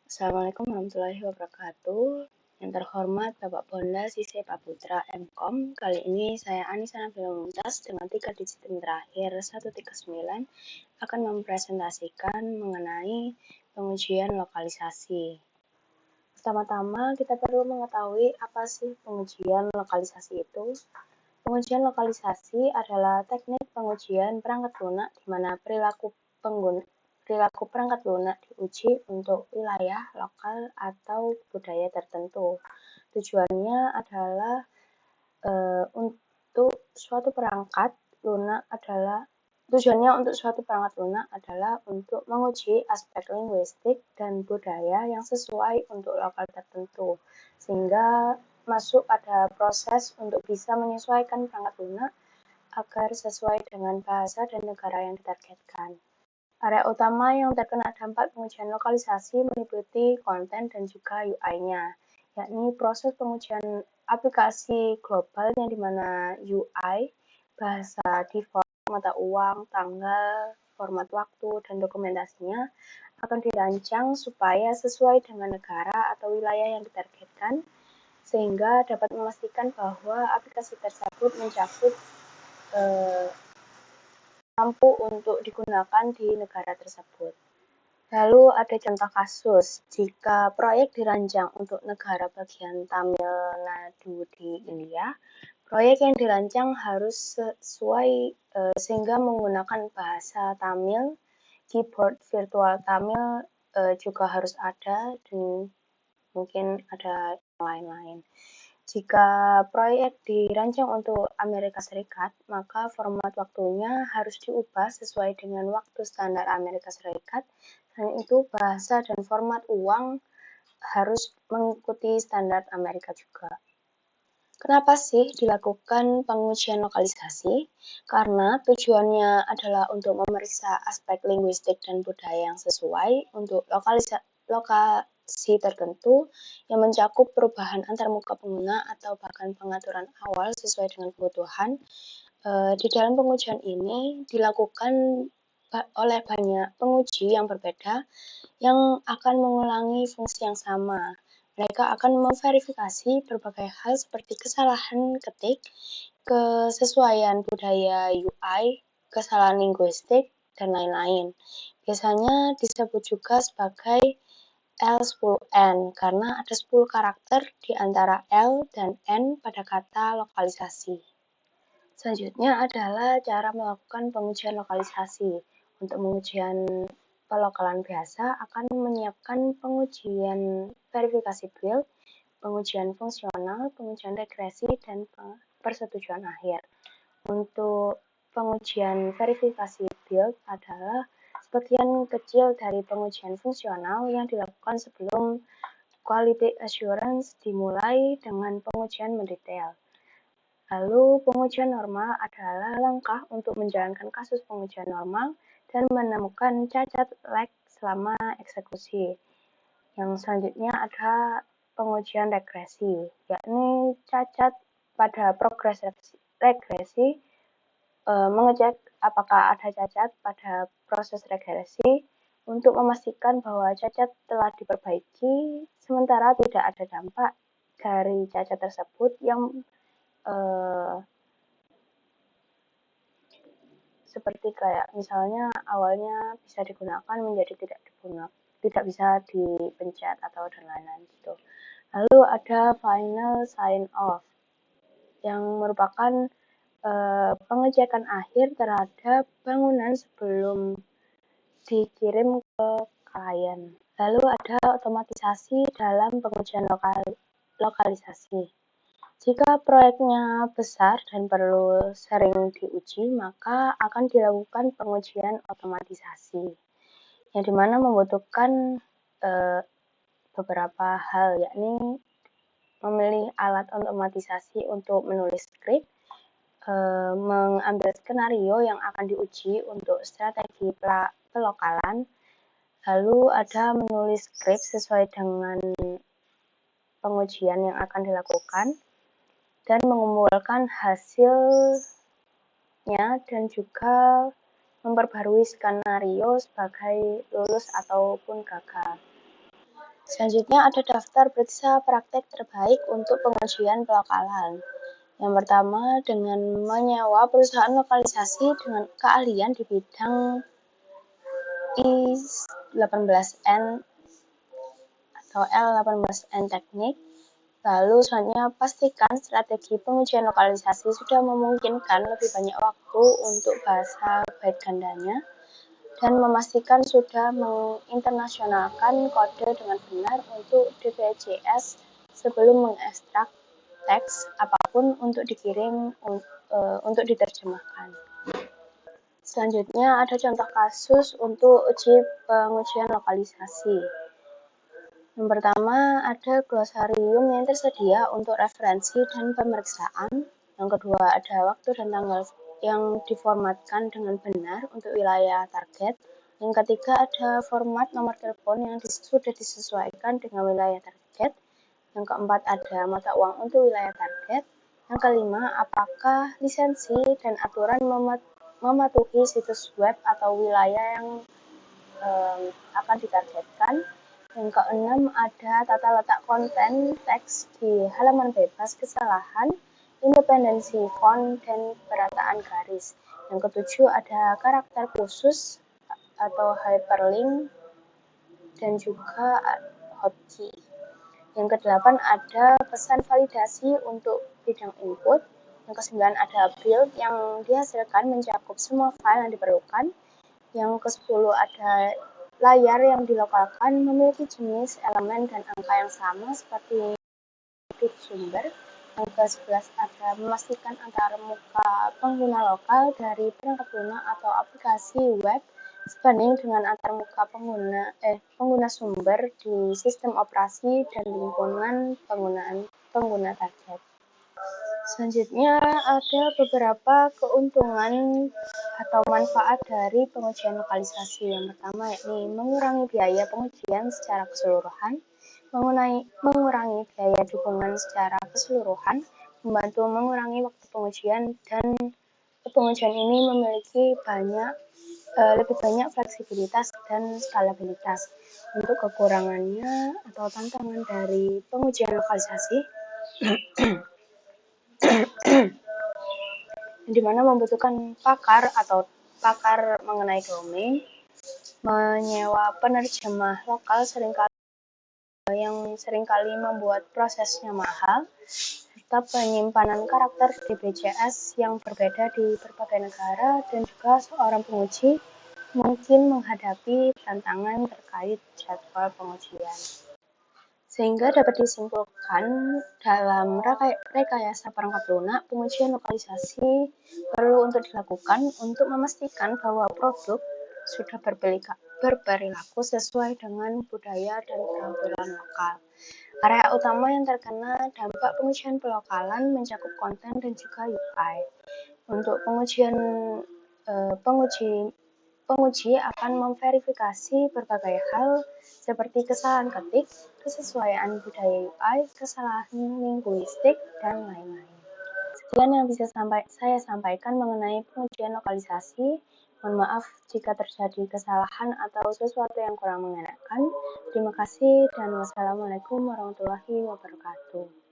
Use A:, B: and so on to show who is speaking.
A: Assalamualaikum warahmatullahi wabarakatuh. Yang terhormat Bapak Bonda Sise Paputra MKOM. Kali ini saya Anissa Nabila Mumtaz dengan 3 digit terakhir 139 akan mempresentasikan mengenai pengujian lokalisasi. Pertama-tama kita perlu mengetahui apa sih pengujian lokalisasi itu. Pengujian lokalisasi adalah teknik pengujian perangkat lunak di mana perilaku perangkat lunak diuji untuk wilayah, lokal, atau budaya tertentu. Tujuannya adalah untuk suatu perangkat lunak adalah untuk menguji aspek linguistik dan budaya yang sesuai untuk lokal tertentu, sehingga masuk pada proses untuk bisa menyesuaikan perangkat lunak agar sesuai dengan bahasa dan negara yang ditargetkan. Area utama yang terkena dampak pengujian lokalisasi meliputi konten dan juga UI-nya, yakni proses pengujian aplikasi global yang dimana UI, bahasa default, mata uang, tanggal, format waktu, dan dokumentasinya akan dirancang supaya sesuai dengan negara atau wilayah yang ditargetkan, sehingga dapat memastikan bahwa aplikasi tersebut mencakup mampu untuk digunakan di negara tersebut. Lalu ada contoh kasus, jika proyek dirancang untuk negara bagian Tamil Nadu di India, proyek yang dirancang harus sesuai sehingga menggunakan bahasa Tamil, keyboard virtual Tamil juga harus ada, dan mungkin ada yang lain-lain. Jika proyek dirancang untuk Amerika Serikat, maka format waktunya harus diubah sesuai dengan waktu standar Amerika Serikat. Selain itu, bahasa dan format uang harus mengikuti standar Amerika juga. Kenapa sih dilakukan pengujian lokalisasi? Karena tujuannya adalah untuk memeriksa aspek linguistik dan budaya yang sesuai untuk lokasi tertentu yang mencakup perubahan antarmuka pengguna atau bahkan pengaturan awal sesuai dengan kebutuhan. Di dalam pengujian ini dilakukan oleh banyak penguji yang berbeda yang akan mengulangi fungsi yang sama. Mereka akan memverifikasi berbagai hal seperti kesalahan ketik, kesesuaian budaya UI, kesalahan linguistik, dan lain-lain. Biasanya disebut juga sebagai L10N karena ada 10 karakter di antara L dan N pada kata lokalisasi. Selanjutnya adalah cara melakukan pengujian lokalisasi. Untuk pengujian pelokalan biasa akan menyiapkan pengujian verifikasi build, pengujian fungsional, pengujian regresi, dan persetujuan akhir. Untuk pengujian verifikasi build adalah sebagian kecil dari pengujian fungsional yang dilakukan sebelum quality assurance dimulai dengan pengujian mendetail. Lalu pengujian normal adalah langkah untuk menjalankan kasus pengujian normal dan menemukan cacat lag selama eksekusi. Yang selanjutnya ada pengujian regresi, yakni cacat pada progres regresi, mengecek apakah ada cacat pada proses regresi untuk memastikan bahwa cacat telah diperbaiki, sementara tidak ada dampak dari cacat tersebut yang seperti kayak misalnya awalnya bisa digunakan menjadi tidak bisa dipencet atau dan lain-lain gitu. Lalu ada final sign off yang merupakan pengecekan akhir terhadap bangunan sebelum dikirim ke klien. Lalu ada otomatisasi dalam pengujian lokalisasi. Jika proyeknya besar dan perlu sering diuji, maka akan dilakukan pengujian otomatisasi, yang dimana membutuhkan beberapa hal, yakni memilih alat otomatisasi untuk menulis skrip, mengambil skenario yang akan diuji untuk strategi pelokalan, lalu ada menulis skrip sesuai dengan pengujian yang akan dilakukan, dan mengumpulkan hasilnya dan juga memperbarui skenario sebagai lulus ataupun gagal. Selanjutnya ada daftar periksa praktek terbaik untuk pengujian pelokalan. Yang pertama, dengan menyewa perusahaan lokalisasi dengan keahlian di bidang I18N atau L18N teknik. Lalu selanjutnya pastikan strategi pengujian lokalisasi sudah memungkinkan lebih banyak waktu untuk bahasa bait gandanya dan memastikan sudah menginternasionalkan kode dengan benar untuk DBJS sebelum mengekstrak teks apapun untuk dikirim untuk diterjemahkan. Selanjutnya ada contoh kasus untuk uji pengujian lokalisasi. Yang pertama ada glosarium yang tersedia untuk referensi dan pemeriksaan. Yang kedua ada waktu dan tanggal yang diformatkan dengan benar untuk wilayah target. Yang ketiga ada format nomor telepon yang sudah disesuaikan dengan wilayah target. Yang keempat ada mata uang untuk wilayah target. Yang kelima, apakah lisensi dan aturan mematuhi situs web atau wilayah yang akan ditargetkan. Yang keenam ada tata letak konten teks di halaman bebas kesalahan, independensi font, dan perataan garis. Yang ketujuh ada karakter khusus atau hyperlink dan juga hotkey. Yang kedelapan ada pesan validasi untuk bidang input. Yang kesembilan ada build yang dihasilkan mencakup semua file yang diperlukan. Yang ke-10 ada layar yang dilokalkan memiliki jenis, elemen, dan angka yang sama seperti di sumber. Yang ke-11 ada memastikan antar muka pengguna lokal dari perangkat lunak atau aplikasi web sebanding dengan antar muka pengguna sumber di sistem operasi dan lingkungan pengguna target. Selanjutnya ada beberapa keuntungan atau manfaat dari pengujian lokalisasi. Yang pertama yakni mengurangi biaya pengujian secara keseluruhan, mengurangi biaya dukungan secara keseluruhan, membantu mengurangi waktu pengujian, dan pengujian ini memiliki lebih banyak fleksibilitas dan skalabilitas. Untuk kekurangannya atau tantangan dari pengujian lokalisasi di mana membutuhkan pakar mengenai domain, menyewa penerjemah lokal yang seringkali membuat prosesnya mahal, serta penyimpanan karakter DBJS yang berbeda di berbagai negara, dan juga seorang penguji mungkin menghadapi tantangan terkait jadwal pengujian. Sehingga dapat disimpulkan dalam rekayasa perangkat lunak, pengujian lokalisasi perlu untuk dilakukan untuk memastikan bahwa produk sudah berperilaku sesuai dengan budaya dan keterampilan lokal. Area utama yang terkena dampak pengujian pelokalan mencakup konten dan juga UI. Untuk penguji akan memverifikasi berbagai hal seperti kesalahan ketik, kesesuaian budaya UI, kesalahan linguistik, dan lain-lain. Sekian yang bisa saya sampaikan mengenai pengujian lokalisasi. Mohon maaf jika terjadi kesalahan atau sesuatu yang kurang mengenakan. Terima kasih dan wassalamualaikum warahmatullahi wabarakatuh.